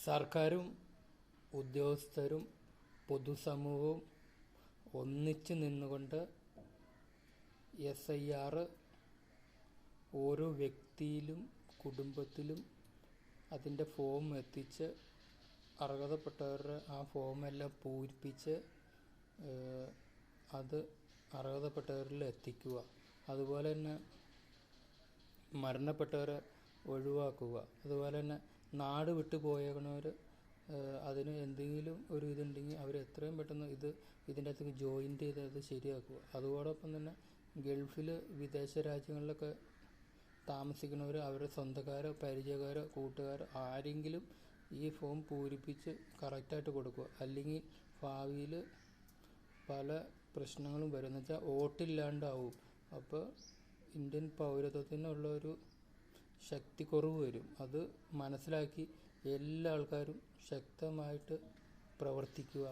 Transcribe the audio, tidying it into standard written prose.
സർക്കാരും ഉദ്യോഗസ്ഥരും പൊതുസമൂഹവും ഒന്നിച്ച് നിന്നുകൊണ്ട് SIR ഓരോ വ്യക്തിയിലും കുടുംബത്തിലും അതിൻ്റെ ഫോം എത്തിച്ച് അർഹതപ്പെട്ടവരുടെ ആ ഫോമെല്ലാം പൂരിപ്പിച്ച് അത് അർഹതപ്പെട്ടവരിൽ എത്തിക്കുക. അതുപോലെ തന്നെ മരണപ്പെട്ടവരെ ഒഴിവാക്കുക. അതുപോലെ തന്നെ നാട് വിട്ടു പോയേക്കണവർ അതിന് എന്തെങ്കിലും ഒരു ഇതുണ്ടെങ്കിൽ അവർ എത്രയും പെട്ടെന്ന് ഇതിൻ്റെ അകത്തേക്ക് ജോയിൻ്റ് ചെയ്ത് അത് ശരിയാക്കുക. അതോടൊപ്പം തന്നെ ഗൾഫിൽ വിദേശ രാജ്യങ്ങളിലൊക്കെ താമസിക്കുന്നവർ അവരുടെ സ്വന്തക്കാരോ പരിചയക്കാരോ കൂട്ടുകാരോ ആരെങ്കിലും ഈ ഫോം പൂരിപ്പിച്ച് കറക്റ്റായിട്ട് കൊടുക്കുക. അല്ലെങ്കിൽ ഭാവിയിൽ പല പ്രശ്നങ്ങളും വരും. എന്ന് വെച്ചാൽ വോട്ടില്ലാണ്ടാവും. അപ്പോൾ ഇന്ത്യൻ പൗരത്വത്തിനുള്ള ഒരു ശക്തിക്കുറവ് വരും. അത് മനസ്സിലാക്കി എല്ലാ ആൾക്കാരും ശക്തമായിട്ട് പ്രവർത്തിക്കുക.